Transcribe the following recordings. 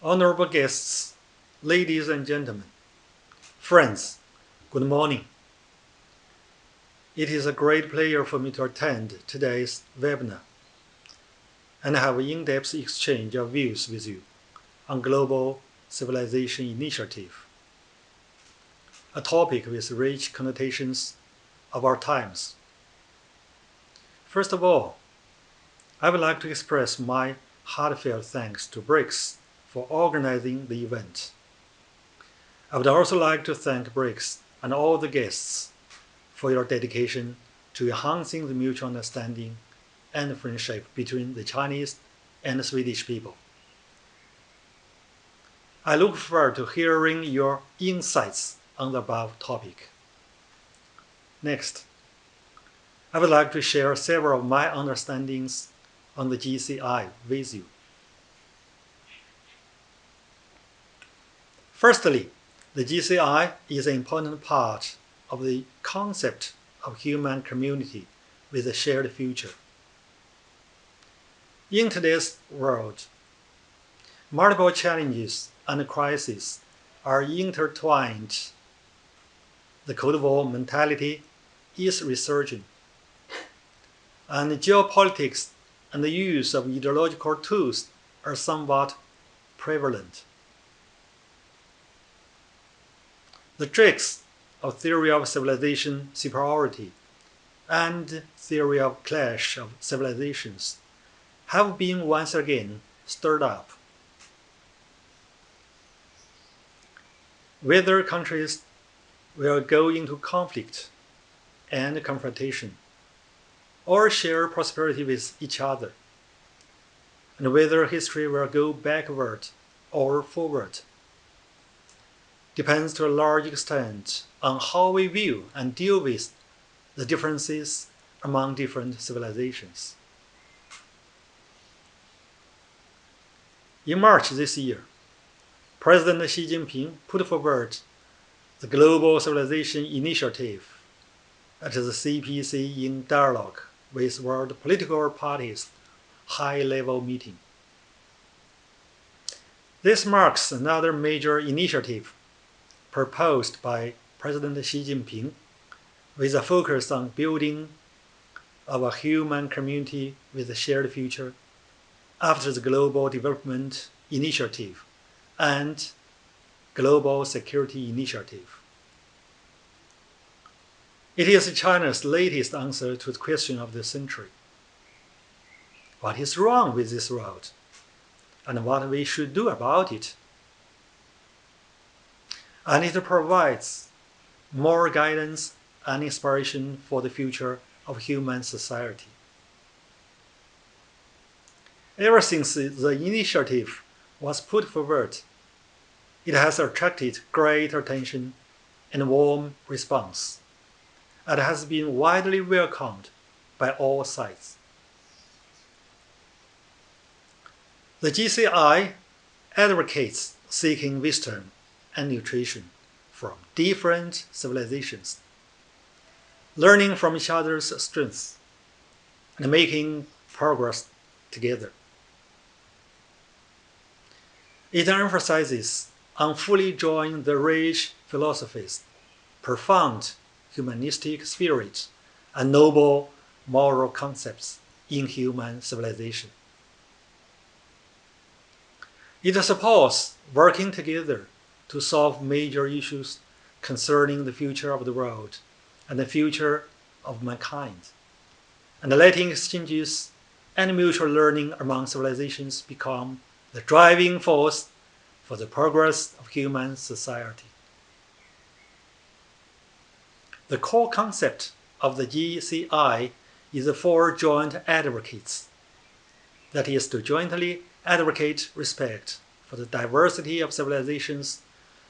Honorable guests, ladies and gentlemen, friends, good morning. It is a great pleasure for me to attend today's webinar and have an in-depth exchange of views with you on Global Civilization Initiative, a topic with rich connotations of our times. First of all, I would like to express my heartfelt thanks to BRIX for organizing the event. I would also like to thank BRIX and all the guests for your dedication to enhancing the mutual understanding and friendship between the Chinese and the Swedish people. I look forward to hearing your insights on the above topic. Next, I would like to share several of my understandings on the GCI with you. Firstly, the GCI is an important part of the concept of human community with a shared future. In today's world, multiple challenges and crises are intertwined. The Cold War mentality is resurging, and geopolitics and the use of ideological tools are somewhat prevalent. The tricks of theory of civilization superiority and theory of clash of civilizations have been once again stirred up. Whether countries will go into conflict and confrontation, or share prosperity with each other, and whether history will go backward or forward, depends to a large extent on how we view and deal with the differences among different civilizations. In March this year, President Xi Jinping put forward the Global Civilization Initiative at the CPC in dialog with world political parties high-level meeting. This marks another major initiative proposed by President Xi Jinping with a focus on building of a human community with a shared future after the Global Development Initiative and Global Security Initiative. It is China's latest answer to the question of the century. What is wrong with this route, and what we should do about it? And it provides more guidance and inspiration for the future of human society. Ever since the initiative was put forward, it has attracted great attention and warm response, and has been widely welcomed by all sides. The GCI advocates seeking wisdom and nutrition from different civilizations, learning from each other's strengths, and making progress together. It emphasizes on fully enjoying the rich philosophies, profound humanistic spirit, and noble moral concepts in human civilization. It supports working together to solve major issues concerning the future of the world and the future of mankind, and letting exchanges and mutual learning among civilizations become the driving force for the progress of human society. The core concept of the GCI is the four joint advocates. That is, to jointly advocate respect for the diversity of civilizations,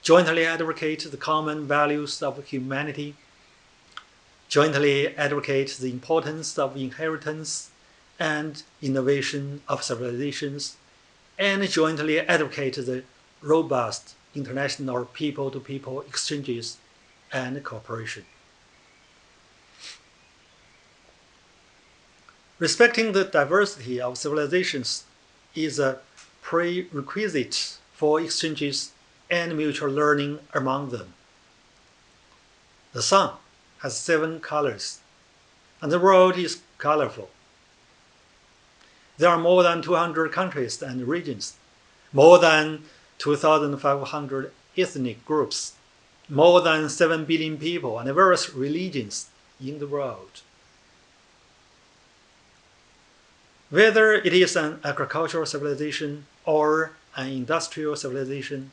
jointly advocate the common values of humanity, jointly advocate the importance of inheritance and innovation of civilizations, and jointly advocate the robust international people-to-people exchanges and cooperation. Respecting the diversity of civilizations is a prerequisite for exchanges and mutual learning among them. The sun has 7 colors, and the world is colorful. There are more than 200 countries and regions, more than 2,500 ethnic groups, more than 7 billion people, and various religions in the world. Whether it is an agricultural civilization or an industrial civilization,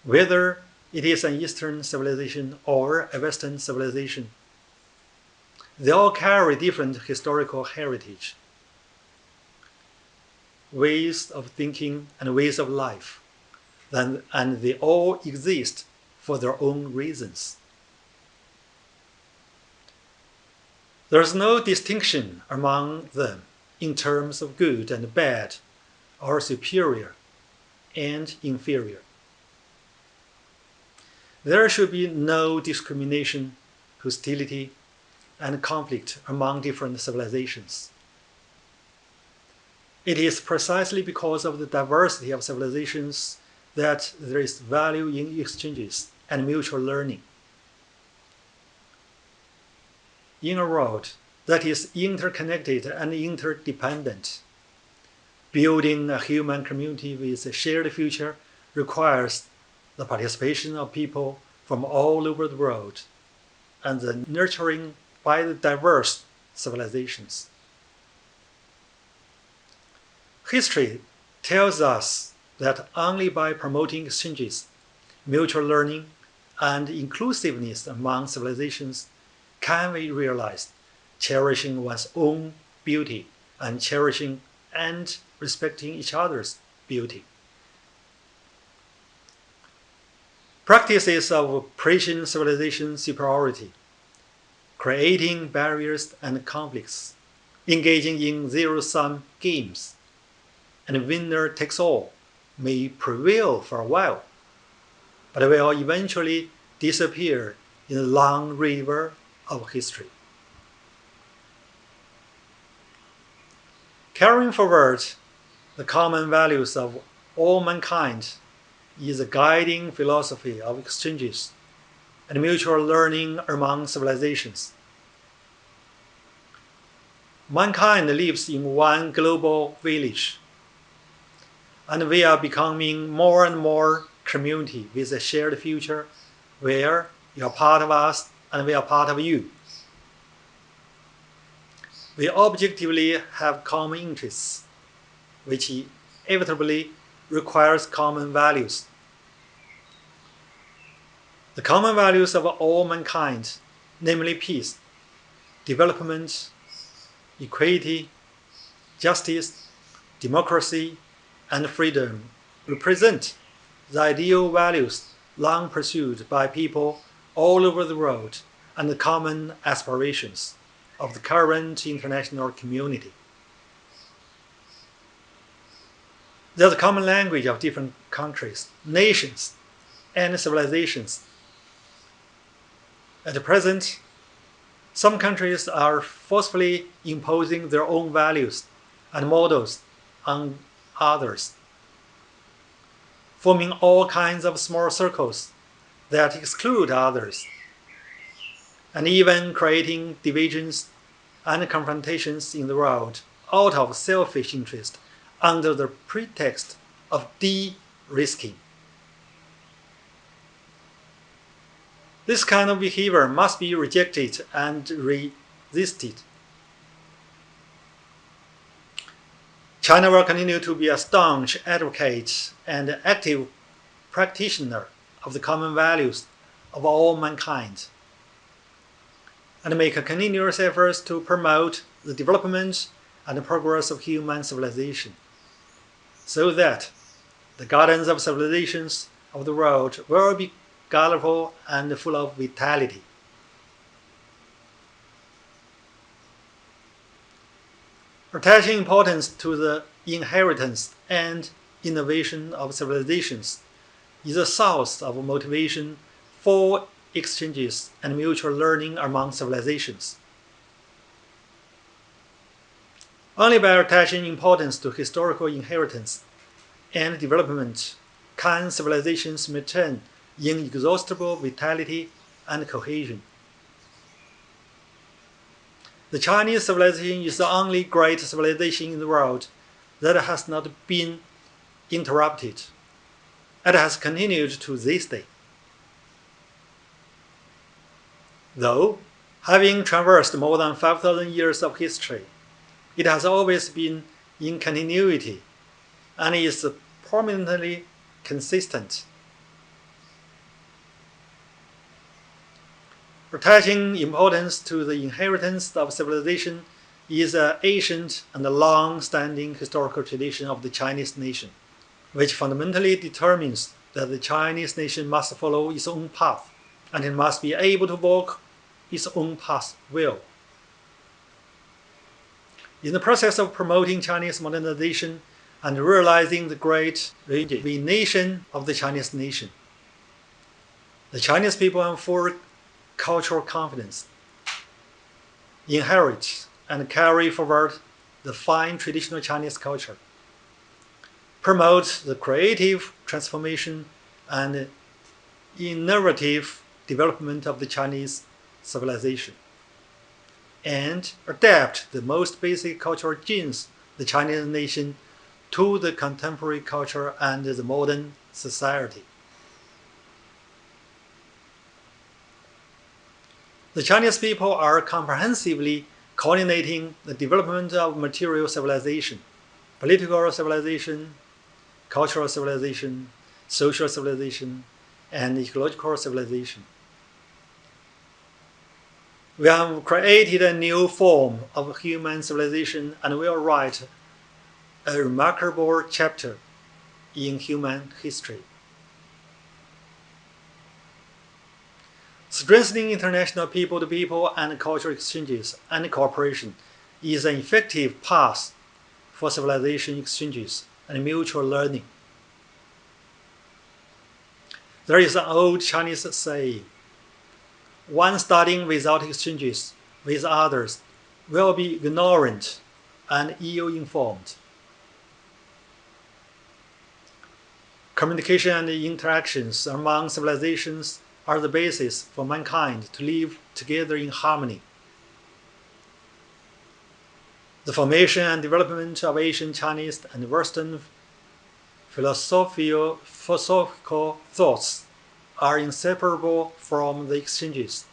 whether it is an Eastern civilization or a Western civilization, they all carry different historical heritage, ways of thinking and ways of life, and they all exist for their own reasons. There is no distinction among them in terms of good and bad, or superior and inferior. There should be no discrimination, hostility, and conflict among different civilizations. It is precisely because of the diversity of civilizations that there is value in exchanges and mutual learning. In a world that is interconnected and interdependent, building a human community with a shared future requires the participation of people from all over the world and the nurturing by the diverse civilizations. History tells us that only by promoting exchanges, mutual learning, and inclusiveness among civilizations can we realize cherishing one's own beauty and cherishing and respecting each other's beauty. Practices of preaching civilization superiority, creating barriers and conflicts, engaging in zero-sum games, and winner takes all may prevail for a while, but will eventually disappear in the long river of history. Carrying forward the common values of all mankind is a guiding philosophy of exchanges and mutual learning among civilizations. Mankind lives in one global village, and we are becoming more and more community with a shared future where you are part of us and we are part of you. We objectively have common interests, which inevitably requires common values. The common values of all mankind, namely peace, development, equality, justice, democracy, and freedom, represent the ideal values long pursued by people all over the world and the common aspirations of the current international community. There's a common language of different countries, nations, and civilizations. At present, some countries are forcefully imposing their own values and models on others, forming all kinds of small circles that exclude others, and even creating divisions and confrontations in the world out of selfish interest under the pretext of de-risking. This kind of behavior must be rejected and resisted. China will continue to be a staunch advocate and active practitioner of the common values of all mankind, and make continuous efforts to promote the development and progress of human civilization, so that the gardens of civilizations of the world will be colorful and full of vitality. Attaching importance to the inheritance and innovation of civilizations is a source of motivation for exchanges and mutual learning among civilizations. Only by attaching importance to historical inheritance and development can civilizations maintain inexhaustible vitality and cohesion. The Chinese civilization is the only great civilization in the world that has not been interrupted. It has continued to this day. Though, having traversed more than 5,000 years of history, it has always been in continuity and is prominently consistent. Attaching importance to the inheritance of civilization is an ancient and long-standing historical tradition of the Chinese nation, which fundamentally determines that the Chinese nation must follow its own path, and it must be able to walk its own path well. In the process of promoting Chinese modernization and realizing the great rejuvenation of the Chinese nation, the Chinese people have full cultural confidence, inherit and carry forward the fine traditional Chinese culture, promote the creative transformation and innovative development of the Chinese civilization, and adapt the most basic cultural genes of the Chinese nation to the contemporary culture and the modern society. The Chinese people are comprehensively coordinating the development of material civilization, political civilization, cultural civilization, social civilization, and ecological civilization. We have created a new form of human civilization and will write a remarkable chapter in human history. Strengthening international people-to-people and cultural exchanges and cooperation is an effective path for civilization exchanges and mutual learning. There is an old Chinese saying, "One studying without exchanges with others will be ignorant and ill-informed." Communication and interactions among civilizations are the basis for mankind to live together in harmony. The formation and development of Asian Chinese and Western philosophical thoughts are inseparable from the exchanges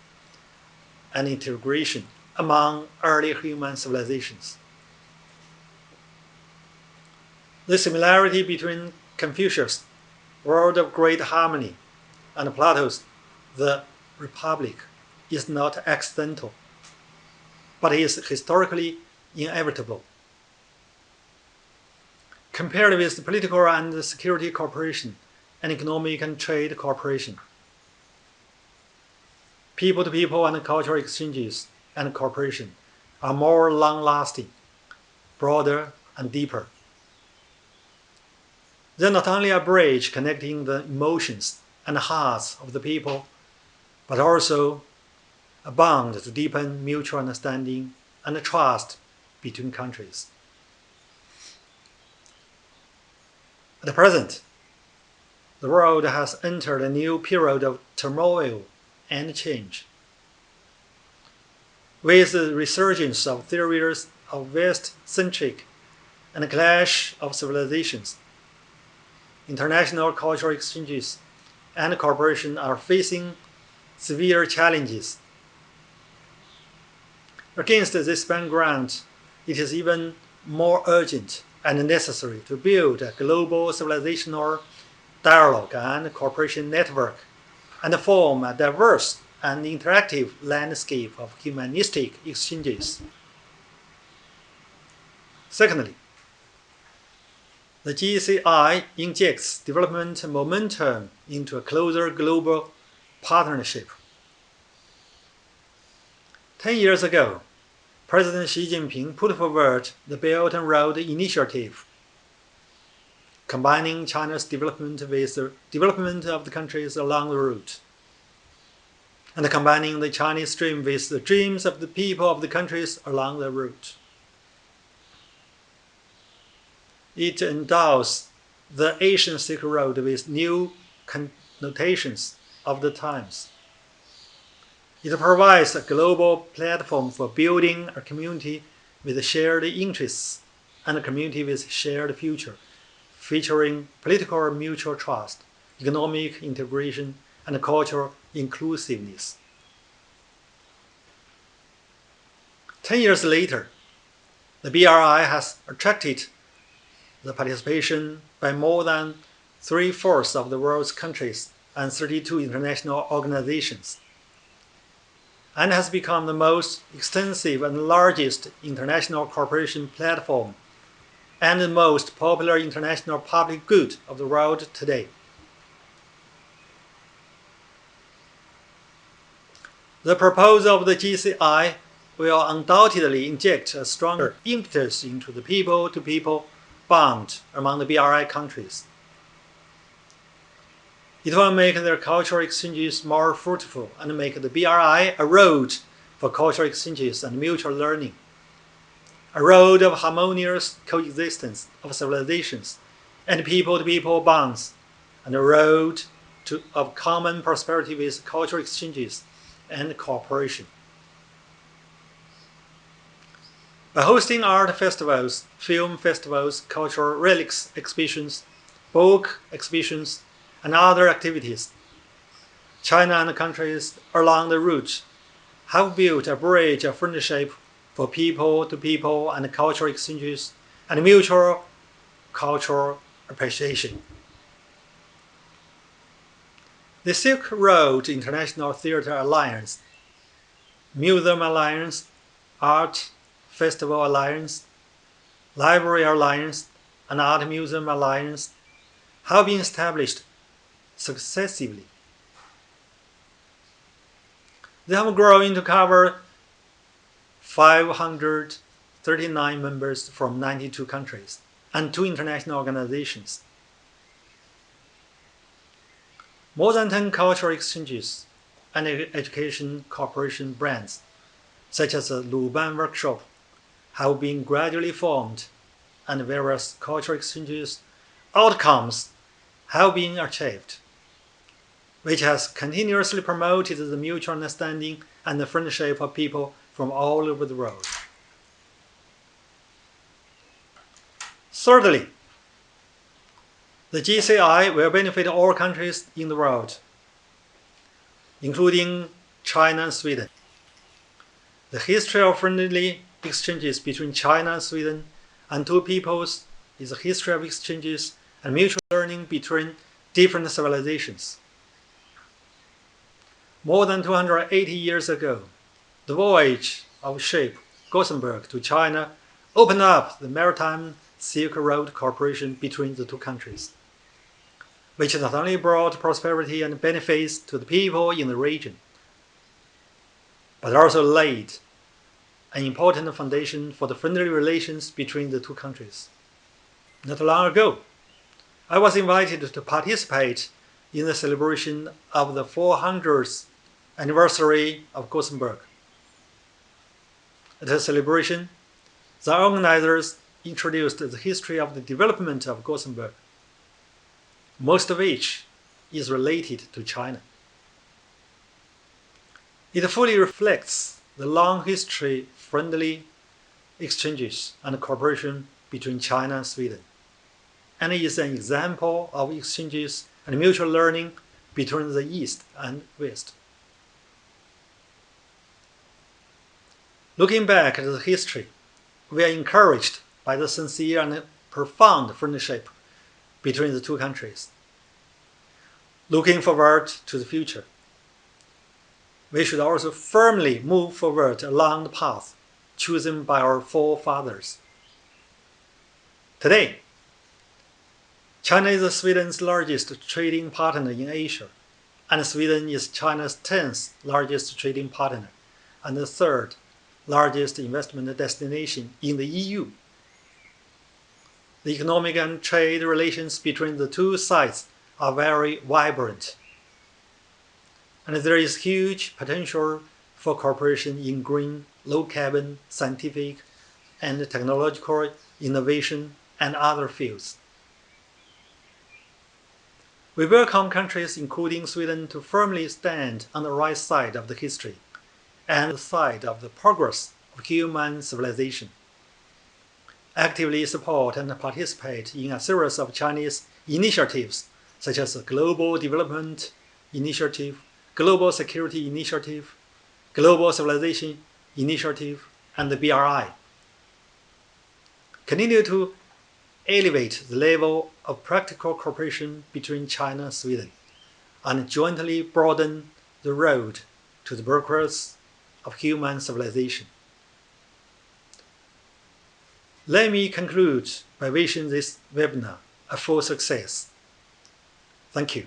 and integration among early human civilizations. The similarity between Confucius' World of Great Harmony and Plato's The Republic is not accidental, but is historically inevitable. Compared with political and security cooperation and economic and trade cooperation, people-to-people and cultural exchanges and cooperation are more long-lasting, broader, and deeper. They're not only a bridge connecting the emotions and hearts of the people, but also a bond to deepen mutual understanding and trust between countries. At present, the world has entered a new period of turmoil and change. With the resurgence of theories of West-centric and a clash of civilizations, international cultural exchanges and cooperation are facing severe challenges. Against this background, it is even more urgent and necessary to build a global civilizational dialogue and cooperation network and form a diverse and interactive landscape of humanistic exchanges. Secondly, the GCI injects development momentum into a closer global partnership. 10 years ago, President Xi Jinping put forward the Belt and Road Initiative, combining China's development with the development of the countries along the route, and combining the Chinese dream with the dreams of the people of the countries along the route. It endows the Asian Silk Road with new connotations of the times. It provides a global platform for building a community with shared interests and a community with shared future, featuring political mutual trust, economic integration, and cultural inclusiveness. 10 years later, the BRI has attracted the participation by more than 3/4 of the world's countries and 32 international organizations, and has become the most extensive and largest international cooperation platform and the most popular international public good of the world today. The proposal of the GCI will undoubtedly inject a stronger impetus into the people-to-people bond among the BRI countries. It will make their cultural exchanges more fruitful and make the BRI a road for cultural exchanges and mutual learning, a road of harmonious coexistence of civilizations and people-to-people bonds, and a road of common prosperity with cultural exchanges and cooperation. By hosting art festivals, film festivals, cultural relics exhibitions, book exhibitions, and other activities, China and countries along the route have built a bridge of friendship for people-to-people and cultural exchanges and mutual cultural appreciation. The Silk Road International Theatre Alliance, Museum Alliance, Art Festival Alliance, Library Alliance, and Art Museum Alliance have been established successively. They have grown to cover 539 members from 92 countries and 2 international organizations. More than 10 cultural exchanges and education cooperation brands, such as the Luban Workshop, have been gradually formed, and various cultural exchanges outcomes have been achieved, which has continuously promoted the mutual understanding and the friendship of people from all over the world. Thirdly, the GCI will benefit all countries in the world, including China and Sweden. The history of friendly exchanges between China and Sweden and 2 peoples is a history of exchanges and mutual learning between different civilizations. More than 280 years ago, the voyage of ship Gothenburg to China opened up the maritime Silk Road cooperation between the 2 countries, which not only brought prosperity and benefits to the people in the region, but also laid an important foundation for the friendly relations between the 2 countries. Not long ago, I was invited to participate in the celebration of the 400th anniversary of Gothenburg. At the celebration, the organizers introduced the history of the development of Gothenburg, most of which is related to China. It fully reflects the long history of friendly exchanges and cooperation between China and Sweden, and is an example of exchanges and mutual learning between the East and West. Looking back at the history, we are encouraged by the sincere and profound friendship between the 2 countries. Looking forward to the future, we should also firmly move forward along the path chosen by our forefathers. Today, China is Sweden's largest trading partner in Asia, and Sweden is China's 10th largest trading partner and the 3rd largest investment destination in the EU. The economic and trade relations between the 2 sides are very vibrant, and there is huge potential for cooperation in green, low-carbon, scientific, and technological innovation and other fields. We welcome countries, including Sweden, to firmly stand on the right side of the history and the side of the progress of human civilization. Actively support and participate in a series of Chinese initiatives such as the Global Development Initiative, Global Security Initiative, Global Civilization Initiative, and the BRI. Continue to elevate the level of practical cooperation between China and Sweden, and jointly broaden the road to the progress of human civilization. Let me conclude by wishing this webinar a full success. Thank you.